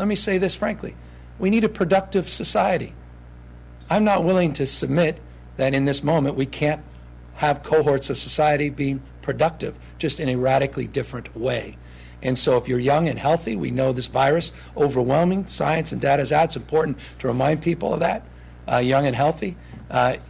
let me say this frankly. We need a productive society. I'm not willing to submit that in this moment we can't have cohorts of society being productive, just in a radically different way. And so if you're young and healthy, we know this virus, overwhelming science and data is out. It's important to remind people of that. Young and healthy,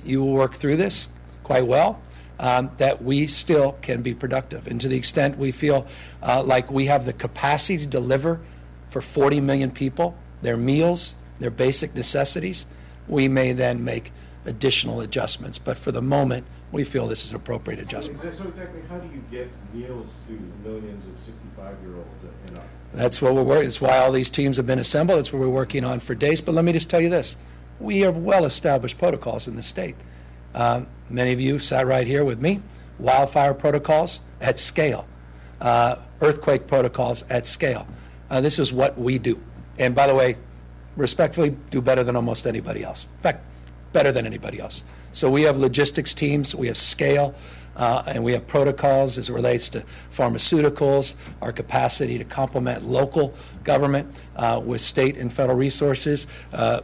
you will work through this quite well, that we still can be productive. And to the extent we feel like we have the capacity to deliver for 40 million people their meals, their basic necessities, we may then make additional adjustments. But for the moment, we feel this is an appropriate adjustment. So exactly how do you get meals to the millions of 65-year-olds and up? That's what we're working. That's why all these teams have been assembled. That's what we're working on for days. But let me just tell you this. We have well-established protocols in the state. Many of you sat right here with me. Wildfire protocols at scale. Earthquake protocols at scale. This is what we do. And by the way, respectfully, do better than almost anybody else. In fact, better than anybody else. So we have logistics teams, we have scale, and we have protocols as it relates to pharmaceuticals, our capacity to complement local government with state and federal resources.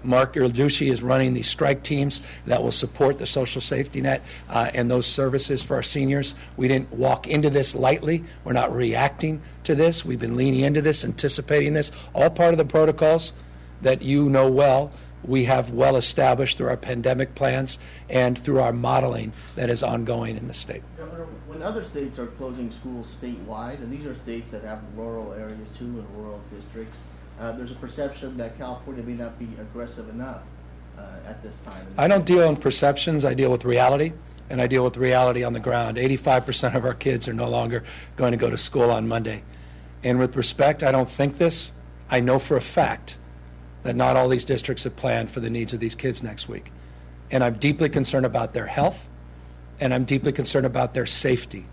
Mark Irducci is running these strike teams that will support the social safety net and those services for our seniors. We didn't walk into this lightly. We're not reacting to this. We've been leaning into this, anticipating this, all part of the protocols that you know well. We have well established through our pandemic plans and through our modeling that is ongoing in the state. Governor, when other states are closing schools statewide, and these are states that have rural areas too and rural districts, there's a perception that California may not be aggressive enough at this time. I don't deal in perceptions. I deal with reality, and I deal with reality on the ground. 85% of our kids are no longer going to go to school on Monday. And with respect, I don't think this. I know for a fact that not all these districts have planned for the needs of these kids next week. And I'm deeply concerned about their health, and I'm deeply concerned about their safety.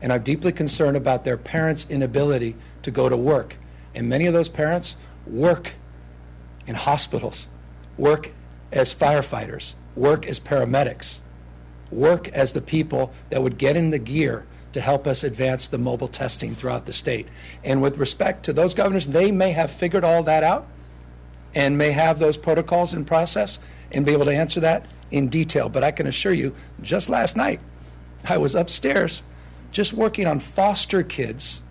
And I'm deeply concerned about their parents' inability to go to work. And many of those parents work in hospitals, work as firefighters, work as paramedics, work as the people that would get in the gear to help us advance the mobile testing throughout the state. And with respect to those governors, they may have figured all that out and may have those protocols in process and be able to answer that in detail. But I can assure you, just last night, I was upstairs just working on foster kids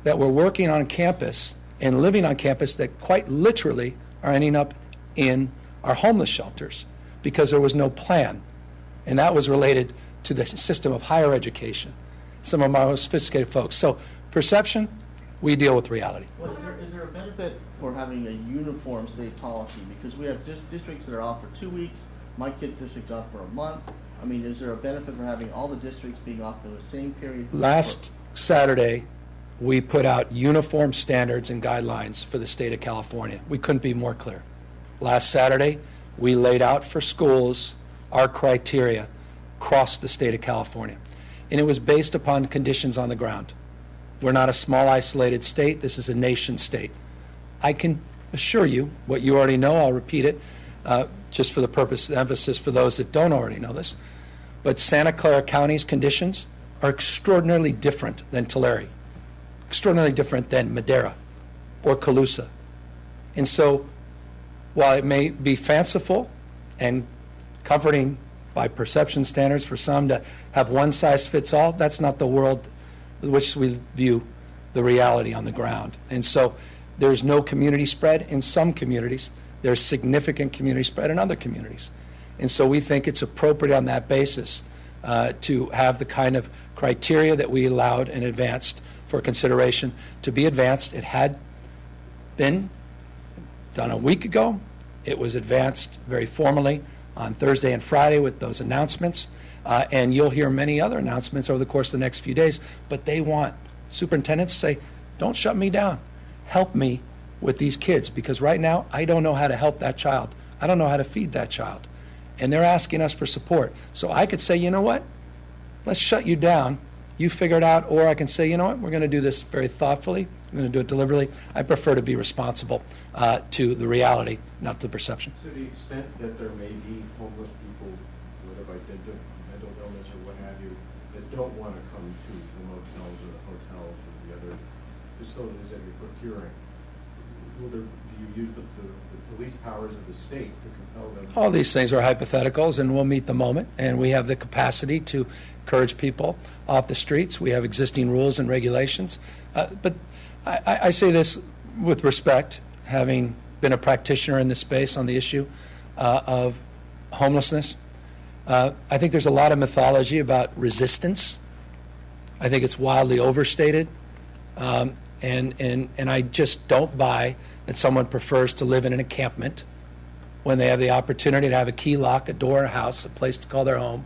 that were working on campus and living on campus that quite literally are ending up in our homeless shelters because there was no plan. And that was related to the system of higher education, some of our most sophisticated folks. So perception, we deal with reality. Well, is there a benefit for having a uniform state policy? Because we have districts that are off for 2 weeks. My kid's district's off for a month. I mean, is there a benefit for having all the districts being off for the same period? Last Saturday, we put out uniform standards and guidelines for the state of California. We couldn't be more clear. Last Saturday, we laid out for schools our criteria across the state of California. And it was based upon conditions on the ground. We're not a small, isolated state. This is a nation state. I can assure you what you already know. I'll repeat it just for the purpose of emphasis for those that don't already know this. But Santa Clara County's conditions are extraordinarily different than Tulare, extraordinarily different than Madera or Colusa. And so while it may be fanciful and comforting by perception standards for some to have one size fits all, that's not the world with which we view the reality on the ground. And so there's no community spread in some communities. There's significant community spread in other communities. And so we think it's appropriate on that basis to have the kind of criteria that we allowed and advanced for consideration to be advanced. It had been done a week ago. It was advanced very formally on Thursday and Friday with those announcements. And you'll hear many other announcements over the course of the next few days. But they want superintendents to say, don't shut me down. Help me with these kids, because right now I don't know how to help that child. I don't know how to feed that child. And they're asking us for support. So I could say, you know what? Let's shut you down. You figure it out. Or I can say, you know what? We're going to do this very thoughtfully. We're going to do it deliberately. I prefer to be responsible to the reality, not the perception. To the extent that there may be homeless people with mental illness or what have you that don't want to come to the motels or the hotels or the other facilities that you're procuring, do you use the police powers of the state to compel them? All these things are hypotheticals, and we'll meet the moment. And we have the capacity to encourage people off the streets. We have existing rules and regulations. But I say this with respect, having been a practitioner in this space on the issue of homelessness. I think there's a lot of mythology about resistance. I think it's wildly overstated. And I just don't buy that someone prefers to live in an encampment when they have the opportunity to have a key lock, a door, a house, a place to call their home,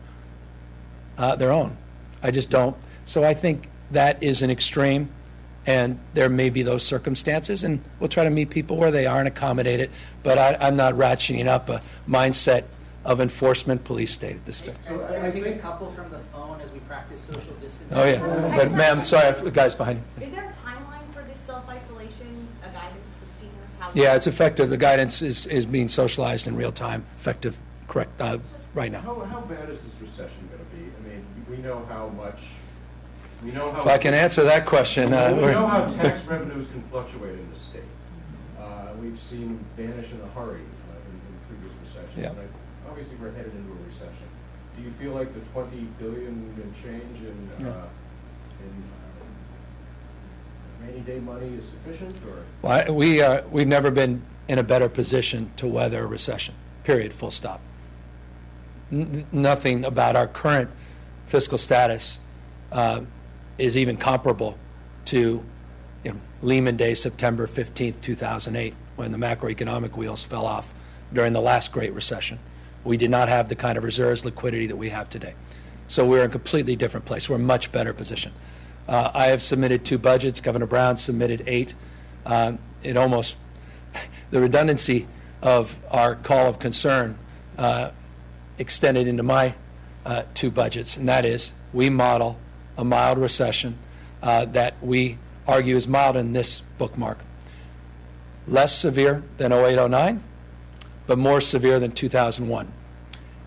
their own. I just don't. So I think that is an extreme, and there may be those circumstances, and we'll try to meet people where they are and accommodate it. But I'm not ratcheting up a mindset of enforcement police state at this stage. I take a couple from the phone as we practice social distancing. Oh, yeah. But, ma'am, sorry, the guy's behind you. Is there a timeline for this self-isolation, a guidance for seniors? How Yeah, it's effective. The guidance is being socialized in real time, effective, correct, right now. How bad is this recession going to be? I mean, we know how much. We know how. If I can answer that question. We know how tax revenues can fluctuate in the state. We've seen vanish in a hurry in previous recessions. Yeah. And obviously, we're headed into a recession. Do you feel like the $20 billion and change in rainy day money is sufficient, or? Well, we've never been in a better position to weather a recession, period, full stop. Nothing about our current fiscal status is even comparable to Lehman Day, September 15th, 2008, when the macroeconomic wheels fell off during the last Great Recession. We did not have the kind of reserves, liquidity that we have today. So we're in a completely different place. We're in a much better position. I have submitted 2 budgets. Governor Brown submitted 8. It almost, the redundancy of our call of concern extended into my 2 budgets, and that is we model a mild recession that we argue is mild in this bookmark. Less severe than 08-09, but more severe than 2001.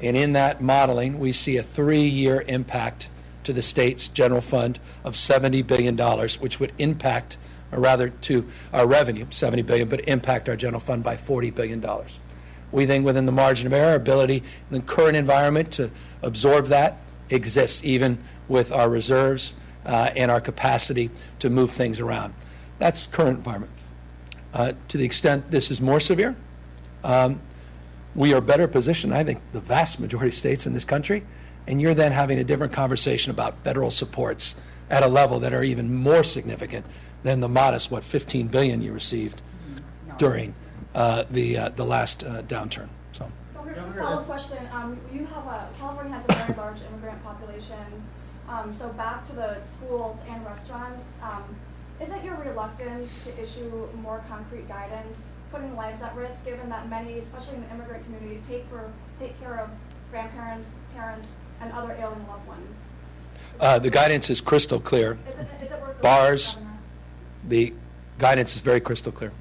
And in that modeling, we see a 3-year impact to the state's general fund of $70 billion, which would impact, or rather to our revenue, $70 billion, but impact our general fund by $40 billion. We think within the margin of error, ability in the current environment to absorb that exists, even with our reserves and our capacity to move things around. That's current environment. To the extent this is more severe, we are better positioned, I think, the vast majority of states in this country, and you're then having a different conversation about federal supports at a level that are even more significant than the modest, $15 billion you received during the last downturn. So. Follow-up question. California has a very large immigrant population. So back to the schools and restaurants, is it your reluctance to issue more concrete guidance, putting lives at risk, given that many, especially in the immigrant community, take care of grandparents, parents, and other ailing loved ones? The guidance is crystal clear. Is it worth Bars, the guidance is very crystal clear.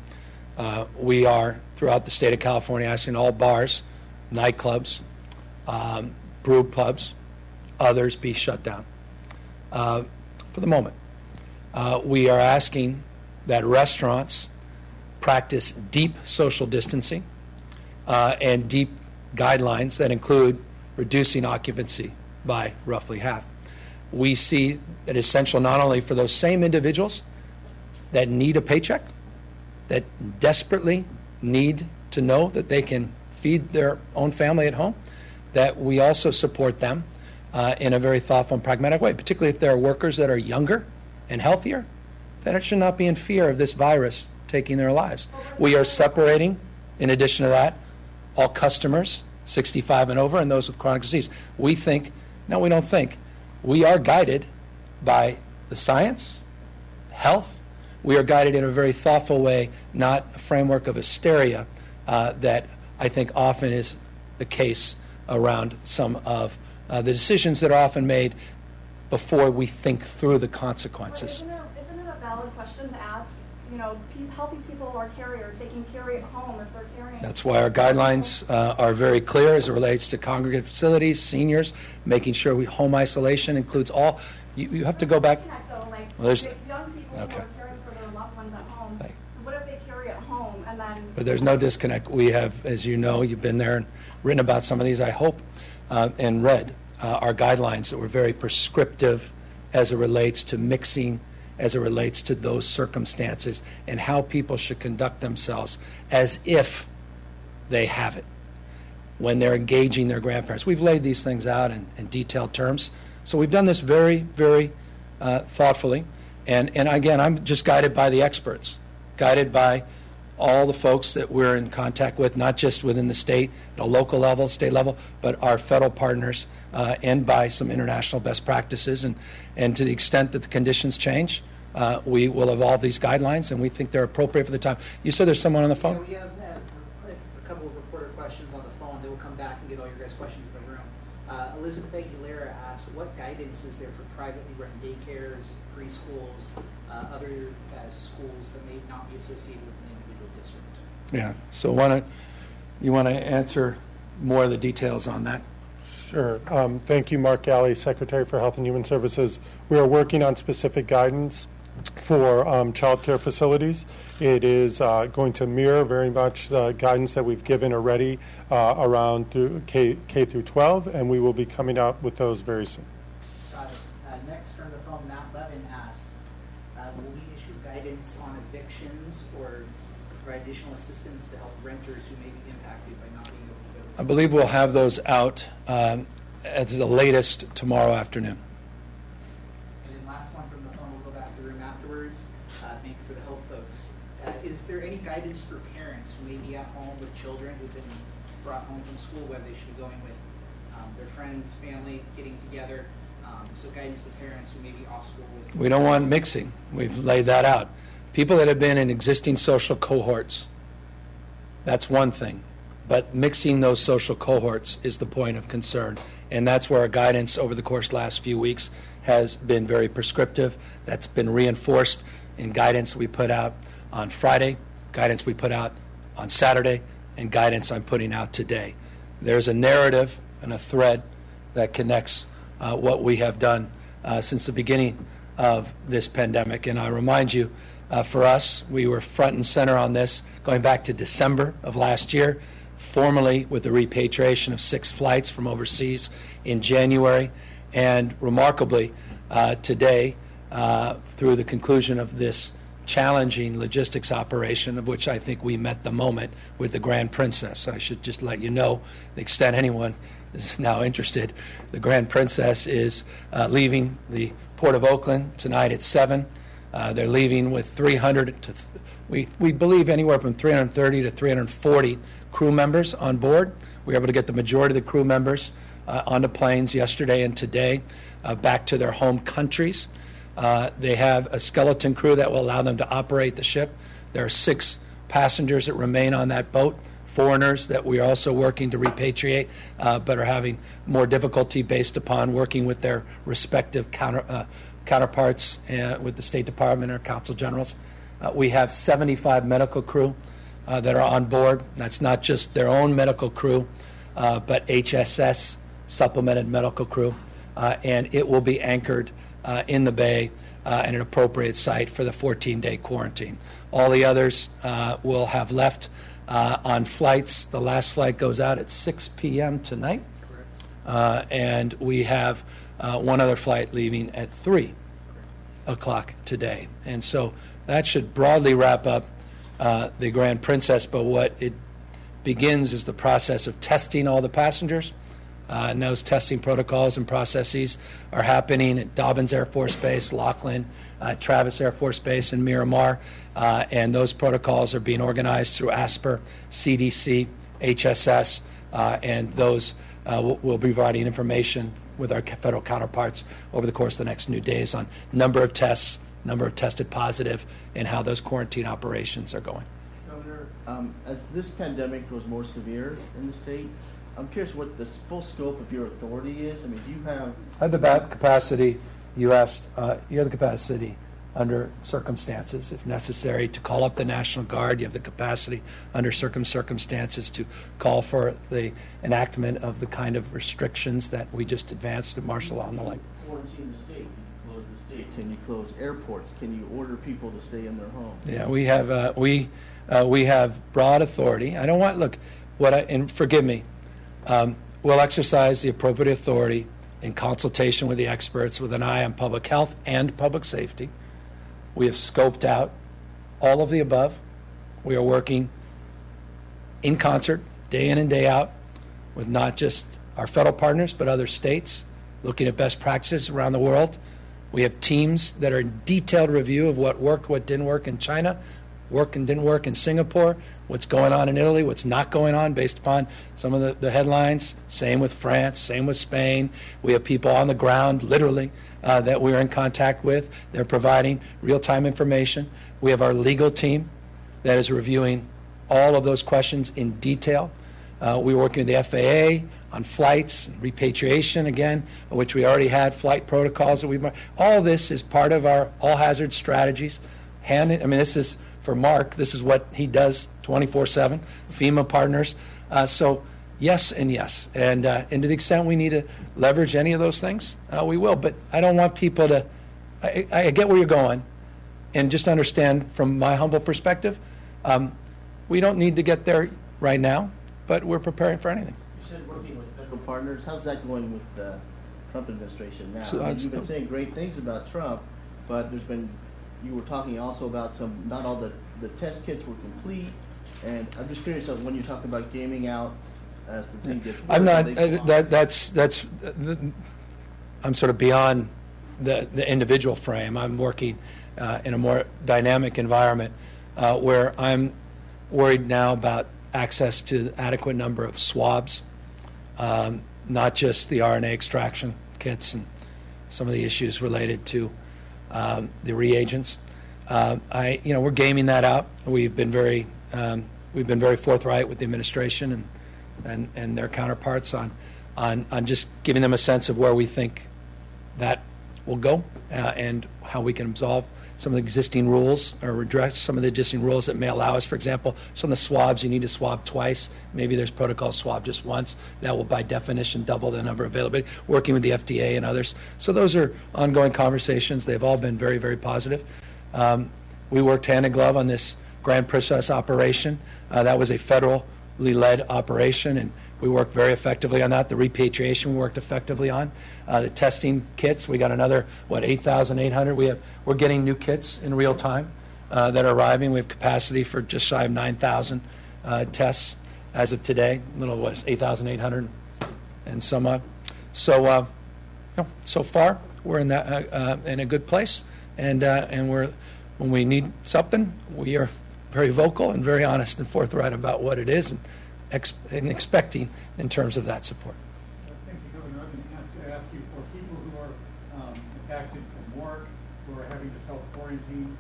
We are, throughout the state of California, asking all bars, nightclubs, brew pubs, others be shut down for the moment. We are asking that restaurants practice deep social distancing and deep guidelines that include reducing occupancy by roughly half. We see it essential not only for those same individuals that need a paycheck, that desperately need to know that they can feed their own family at home, that we also support them in a very thoughtful and pragmatic way, particularly if there are workers that are younger and healthier, that it should not be in fear of this virus taking their lives. We are separating, in addition to that, all customers 65 and over and those with chronic disease. We don't think. We are guided by the science, health. We are guided in a very thoughtful way, not a framework of hysteria that I think often is the case around some of the decisions that are often made before we think through the consequences. Isn't it a valid question to ask, healthy people or carriers, they can carry it home if they're carrying. That's why our guidelines are very clear as it relates to congregate facilities, seniors, making sure home isolation includes all. You have to go back. Though, Well, there's young people who are caring for their loved ones at home, what if they carry it home and then. But there's no disconnect. We have, as you know, you've been there and written about some of these, I hope, and read our guidelines that were very prescriptive as it relates to mixing, as it relates to those circumstances, and how people should conduct themselves as if they have it when they're engaging their grandparents. We've laid these things out in detailed terms. So we've done this very, very thoughtfully. And again, I'm just guided by the experts, guided by all the folks that we're in contact with, not just within the state, at a local level, state level, but our federal partners, and by some international best practices. And to the extent that the conditions change, we will evolve these guidelines, and we think they're appropriate for the time. You said there's someone on the phone? Yeah, we have a couple of reporter questions on the phone. They will come back and get all your guys' questions in the room. Elizabeth Aguilera asked, what guidance is there for privately run daycares, preschools, other schools that may not be associated with an individual district? Yeah. So you want to answer more of the details on that? Sure. Thank you, Mark Galley, Secretary for Health and Human Services. We are working on specific guidance for child care facilities. It is going to mirror very much the guidance that we've given already around through K through 12, and we will be coming out with those very soon. Got it. Next from the phone, Matt Levin asks, will we issue guidance on evictions or provide additional assistance to help renters who may be impacted by not being able to go? I believe we'll have those out at the latest tomorrow afternoon. And then last one from the phone, we'll go back to the room afterwards. Thank you for the health folks. Is there any guidance for parents who may be at home with children who've been brought home from school, whether they should be going with their friends, family, getting together? So guidance to parents who may be off school with. We don't want mixing. We've laid that out. People that have been in existing social cohorts, that's one thing. But mixing those social cohorts is the point of concern. And that's where our guidance over the course of the last few weeks has been very prescriptive. That's been reinforced in guidance we put out on Friday, guidance we put out on Saturday, and guidance I'm putting out today. There's a narrative and a thread that connects what we have done since the beginning of this pandemic. And I remind you, for us, we were front and center on this going back to December of last year, formally with the repatriation of 6 flights from overseas in January. And remarkably, today, through the conclusion of this challenging logistics operation, of which I think we met the moment with the Grand Princess. I should just let you know, to the extent anyone is now interested, the Grand Princess is leaving the Port of Oakland tonight at 7. They're leaving with 300 to, we believe anywhere from 330 to 340 crew members on board. We were able to get the majority of the crew members onto planes yesterday and today back to their home countries. They have a skeleton crew that will allow them to operate the ship. There are 6 passengers that remain on that boat, foreigners that we are also working to repatriate, but are having more difficulty based upon working with their respective counterparts with the State Department or Consul Generals. We have 75 medical crew that are on board. That's not just their own medical crew, but HSS supplemented medical crew, and it will be anchored in the Bay at an appropriate site for the 14-day quarantine. All the others will have left on flights. The last flight goes out at 6 p.m. tonight, and we have one other flight leaving at 3 o'clock today. And so that should broadly wrap up the Grand Princess, but what it begins is the process of testing all the passengers. And those testing protocols and processes are happening at Dobbins Air Force Base, Laughlin, Travis Air Force Base, and Miramar. And those protocols are being organized through ASPR, CDC, HSS, and those will be providing information with our federal counterparts over the course of the next few days on number of tests, number of tested positive, and how those quarantine operations are going. Governor, as this pandemic was more severe in the state, I'm curious what the full scope of your authority is. I mean, do you have... I have the capacity, you asked, you have the capacity under circumstances, if necessary, to call up the National Guard. You have the capacity under circumstances to call for the enactment of the kind of restrictions that we just advanced to martial law and the like. Quarantine the state. Can you close the state? Can you close airports? Can you order people to stay in their homes? Yeah, we have, We have broad authority. I don't want, look, and forgive me, we'll exercise the appropriate authority in consultation with the experts with an eye on public health and public safety. We have scoped out all of the above. We are working in concert, day in and day out, with not just our federal partners, but other states, looking at best practices around the world. We have teams that are in detailed review of what worked, what didn't work in China, worked and didn't work in Singapore, what's going on in Italy, what's not going on based upon some of the headlines. Same with France, same with Spain. We have people on the ground, literally, that we're in contact with. They're providing real-time information. We have our legal team that is reviewing all of those questions in detail. We're working with the FAA on flights, and repatriation, again, which we already had flight protocols that we've. All this is part of our all-hazard strategies. This is, for Mark, this is what he does 24/7, FEMA partners. So yes and yes. And to the extent we need to leverage any of those things, we will. But I don't want people to, I get where you're going, and just understand from my humble perspective, we don't need to get there right now, but we're preparing for anything. You said working with federal partners. How's that going with the Trump administration now? So, you've been saying great things about Trump, but you were talking also about not all the test kits were complete, and I'm just curious of when you're talking about gaming out as the thing gets worse. I'm not, I'm sort of beyond the individual frame. I'm working in a more dynamic environment where I'm worried now about access to adequate number of swabs, not just the RNA extraction kits and some of the issues related to the reagents. We're gaming that out. We've been very forthright with the administration and their counterparts on just giving them a sense of where we think that will go and how we can absolve some of the existing rules or address some of the existing rules that may allow us. For example, some of the swabs, you need to swab twice. Maybe there's protocol swab just once. That will, by definition, double the number of availability, working with the FDA and others. So those are ongoing conversations. They've all been very, very positive. We worked hand in glove on this Grand Princess operation. That was a federally led operation, and we worked very effectively on that. The repatriation we worked effectively on. The testing kits, we got another, 8,800. We're getting new kits in real time that are arriving. We have capacity for just shy of 9,000 tests as of today. A little, 8,800 and some odd. So, so far we're in a good place, and when we need something, we are very vocal and very honest and forthright about what it is and expecting in terms of that support. Thank you, Governor. I'm going to ask you, for people who are impacted from work, who are having to self-quarantine,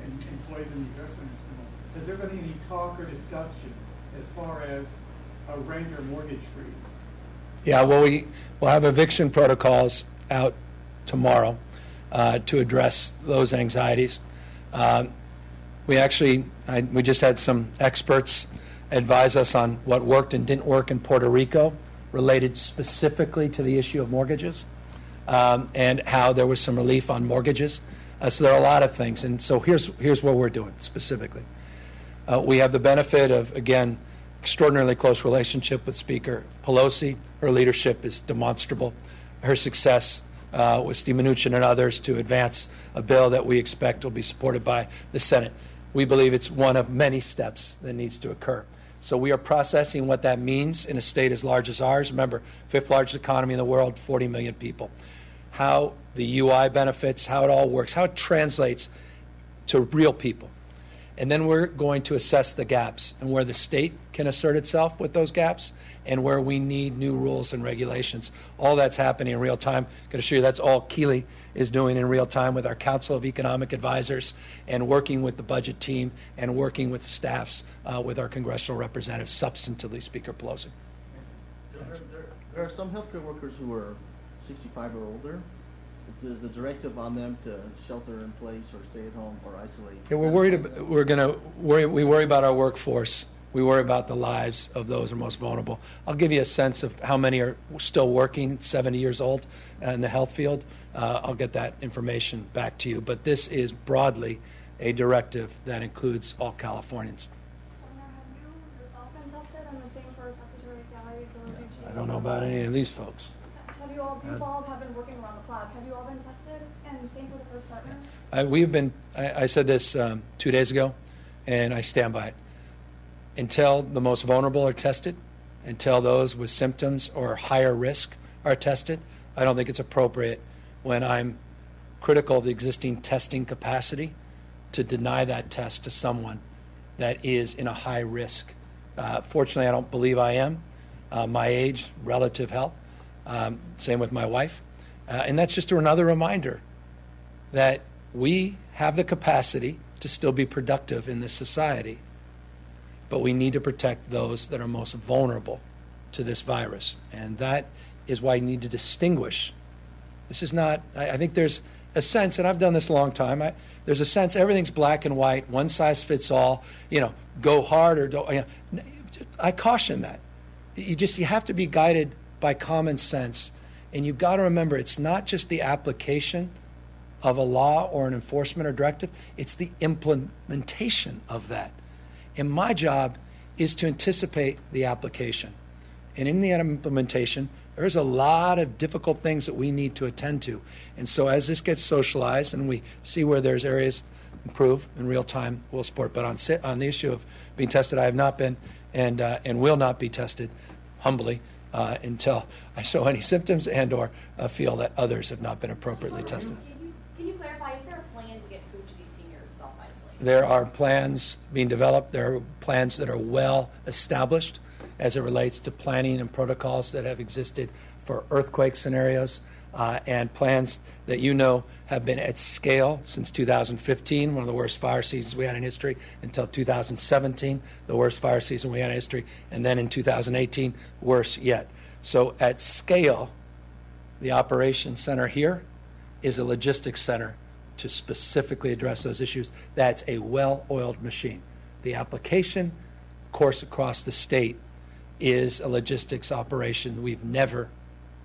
and employees in the addressing center, has there been any talk or discussion as far as a rent or mortgage freeze? Yeah, well, we'll have eviction protocols out tomorrow to address those anxieties. We just had some experts advise us on what worked and didn't work in Puerto Rico related specifically to the issue of mortgages and how there was some relief on mortgages. So there are a lot of things. And so here's what we're doing specifically. We have the benefit of, again, extraordinarily close relationship with Speaker Pelosi. Her leadership is demonstrable. Her success with Steve Mnuchin and others to advance a bill that we expect will be supported by the Senate. We believe it's one of many steps that needs to occur. So we are processing what that means in a state as large as ours. Remember, fifth largest economy in the world, 40 million people. How the UI benefits, how it all works, how it translates to real people. And then we're going to assess the gaps and where the state can assert itself with those gaps and where we need new rules and regulations. All that's happening in real time. I'm going to show you that's all Keeley is doing in real time with our Council of Economic Advisors and working with the budget team and working with staffs with our congressional representatives, substantively, Speaker Pelosi. There are some healthcare workers who are 65 or older. Is the directive on them to shelter in place or stay at home or isolate? Yeah, we worry about our workforce. We worry about the lives of those who are most vulnerable. I'll give you a sense of how many are still working, 70 years old, in the health field. I'll get that information back to you. But this is broadly a directive that includes all Californians. Senator, have you yourself been tested, and the same for Secretary Galli? I don't know about any of these folks. Have you all, you all have been working around the flag, have you all been tested? And same for the first partner? I said this 2 days ago, and I stand by it. Until the most vulnerable are tested, until those with symptoms or higher risk are tested, I don't think it's appropriate when I'm critical of the existing testing capacity to deny that test to someone that is in a high risk. Fortunately, I don't believe I am. My age, relative health, same with my wife. And that's just another reminder that we have the capacity to still be productive in this society, but we need to protect those that are most vulnerable to this virus. And that is why you need to distinguish. This is not, I think there's a sense, and I've done this a long time, there's a sense everything's black and white, one size fits all, go hard or don't. I caution that. You have to be guided by common sense. And you've got to remember, it's not just the application of a law or an enforcement or directive, it's the implementation of that. And my job is to anticipate the application. And in the implementation, there's a lot of difficult things that we need to attend to. And so as this gets socialized and we see where there's areas to improve in real time, we'll support. But on the issue of being tested, I have not been and will not be tested, humbly, until I show any symptoms and or feel that others have not been appropriately tested. Can you clarify, is there a plan to get food to these seniors self-isolating? There are plans being developed. There are plans that are well established as it relates to planning and protocols that have existed for earthquake scenarios, and plans that have been at scale since 2015, one of the worst fire seasons we had in history, until 2017, the worst fire season we had in history, and then in 2018, worse yet. So at scale, the operations center here is a logistics center to specifically address those issues. That's a well-oiled machine. The application course across the state is a logistics operation we've never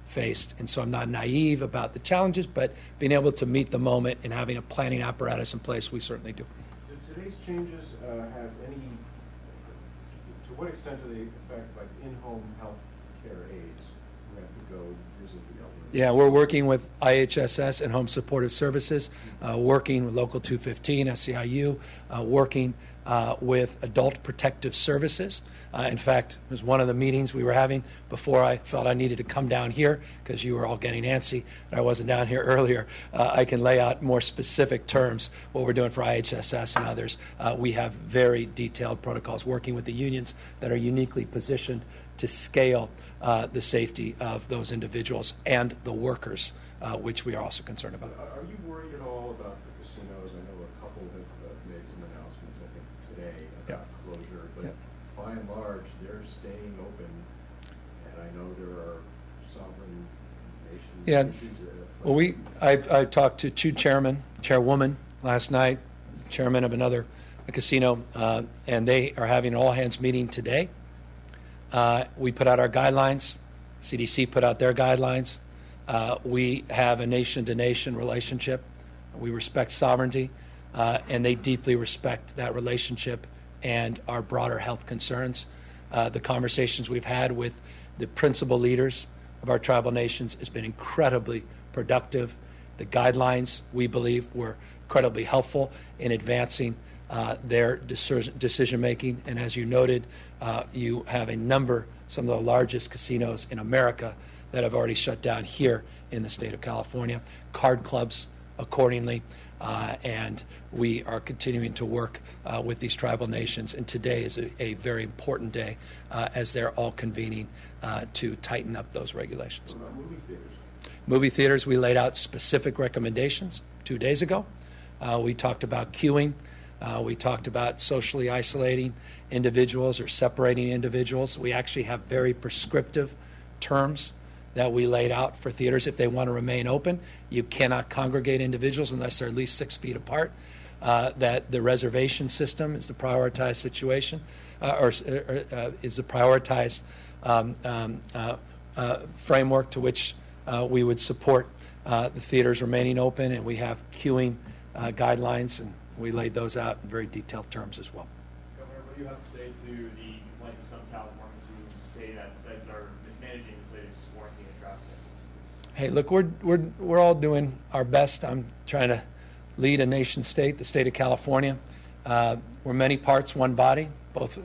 faced. And so I'm not naive about the challenges, but being able to meet the moment and having a planning apparatus in place, we certainly do. Do today's changes have any, to what extent do they affect like in-home health care aides who have to go visit the elderly? Yeah, we're working with IHSS and Home Supportive Services, working with Local 215, SEIU, working with Adult Protective Services. In fact, it was one of the meetings we were having before I felt I needed to come down here because you were all getting antsy and I wasn't down here earlier. I can lay out more specific terms what we're doing for IHSS and others. We have very detailed protocols working with the unions that are uniquely positioned to scale the safety of those individuals and the workers, which we are also concerned about. Are you worried at all about the casinos? I know a couple have made some announcements, I think, today about closure, but by and large, they're staying open, and I know there are sovereign nations issues that well, I talked to two chairwoman last night, chairman of another casino, and they are having an all-hands meeting today. We put out our guidelines. CDC put out their guidelines. We have a nation-to-nation relationship. We respect sovereignty, and they deeply respect that relationship and our broader health concerns. The conversations we've had with the principal leaders of our tribal nations has been incredibly productive. The guidelines, we believe, were incredibly helpful in advancing their decision-making. And as you noted, you have a number, some of the largest casinos in America that have already shut down here in the state of California, card clubs accordingly, and we are continuing to work with these tribal nations. And today is a very important day as they're all convening to tighten up those regulations. What about movie theaters? Movie theaters, we laid out specific recommendations 2 days ago. We talked about queuing. We talked about socially isolating individuals or separating individuals. We actually have very prescriptive terms that we laid out for theaters. If they want to remain open, you cannot congregate individuals unless they're at least 6 feet apart. That the reservation system is the prioritized situation, or is the prioritized framework to which we would support the theaters remaining open, and we have queuing guidelines and We laid those out in very detailed terms as well. Governor, what do you have to say to the complaints of some Californians who say that feds are mismanaging the city's quarantine and traffic? Hey, look, we're all doing our best. I'm trying to lead a nation state, the state of California. We're many parts, one body, both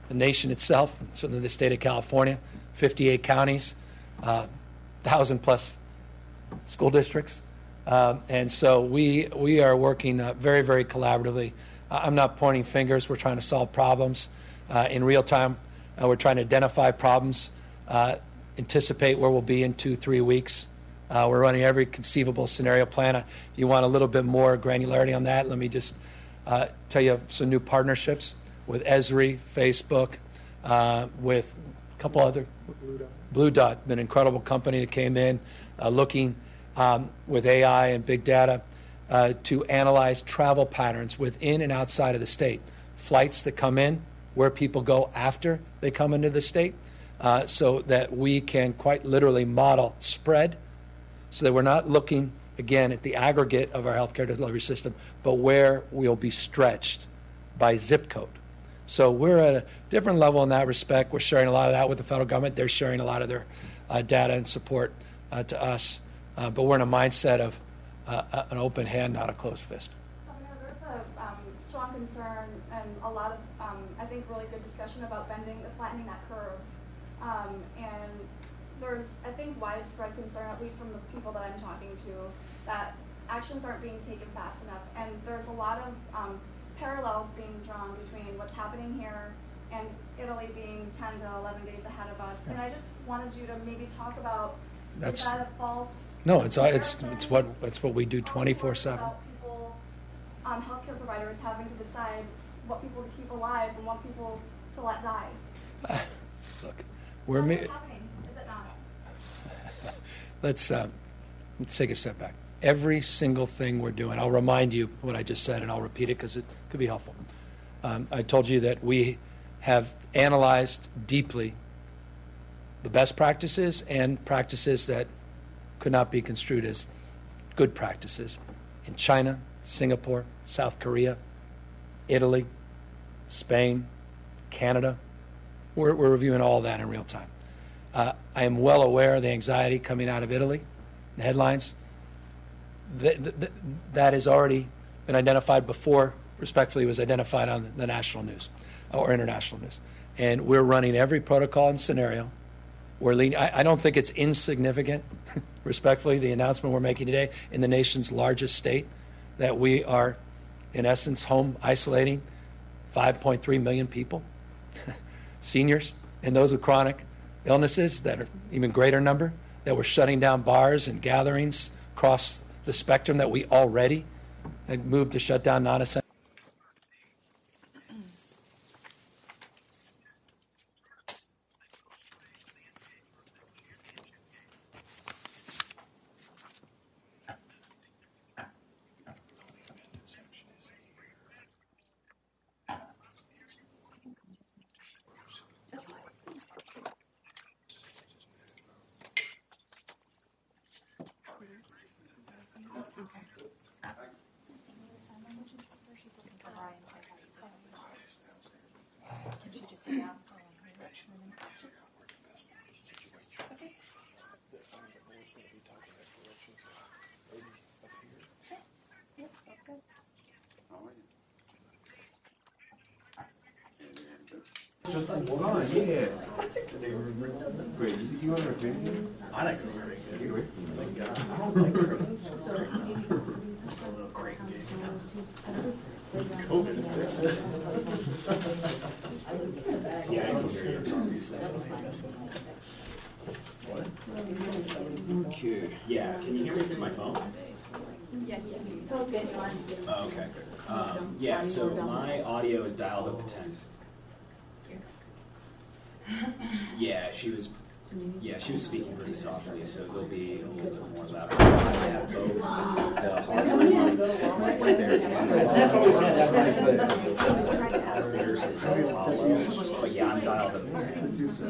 the nation itself, and certainly the state of California, 58 counties, 1,000+ school districts. And so we are working very, very collaboratively. I'm not pointing fingers. We're trying to solve problems in real time. We're trying to identify problems, anticipate where we'll be in 2-3 weeks. We're running every conceivable scenario plan. If you want a little bit more granularity on that, let me just tell you some new partnerships with Esri, Facebook, with a couple other. Blue Dot, an incredible company that came in looking with AI and big data to analyze travel patterns within and outside of the state. Flights that come in, where people go after they come into the state, so that we can quite literally model spread, so that we're not looking, again, at the aggregate of our healthcare delivery system, but where we'll be stretched by zip code. So we're at a different level in that respect. We're sharing a lot of that with the federal government. They're sharing a lot of their data and support to us. But we're in a mindset of an open hand, not a closed fist. Governor, there's a strong concern and a lot of, I think, really good discussion about flattening that curve. And there's, I think, widespread concern, at least from the people that I'm talking to, that actions aren't being taken fast enough. And there's a lot of parallels being drawn between what's happening here and Italy being 10 to 11 days ahead of us. And I just wanted you to maybe talk about, is that a false... No, it's what we do 24/7. About people, healthcare providers having to decide what people to keep alive and what people to let die. Look, What's happening? Is it not? Let's take a step back. Every single thing we're doing, I'll remind you what I just said, and I'll repeat it because it could be helpful. I told you that we have analyzed deeply the best practices and practices that could not be construed as good practices in China, Singapore, South Korea, Italy, Spain, Canada. We're reviewing all that in real time. I am well aware of the anxiety coming out of Italy, the headlines. That has already been identified before, respectfully, was identified on the national news or international news. And we're running every protocol and scenario. I don't think it's insignificant, respectfully, the announcement we're making today in the nation's largest state, that we are, in essence, home isolating 5.3 million people, seniors, and those with chronic illnesses that are even greater number, that we're shutting down bars and gatherings across the spectrum that we already had moved to shut down non-essential. Just hold on, yeah. Wait, you want to video? I like it. Get away from me. I don't like her. It's so crazy. A little great game. COVID. Yeah, I can see it, obviously, so I guess. What? Okay. Yeah, can you hear me through my phone? Yeah. Oh, okay. Yeah, so my audio is dialed up to 10. Yeah, she was speaking pretty softly, so there'll be a little bit more louder. I have both the hard mic right there. But yeah, I'm dialed up to 10. So.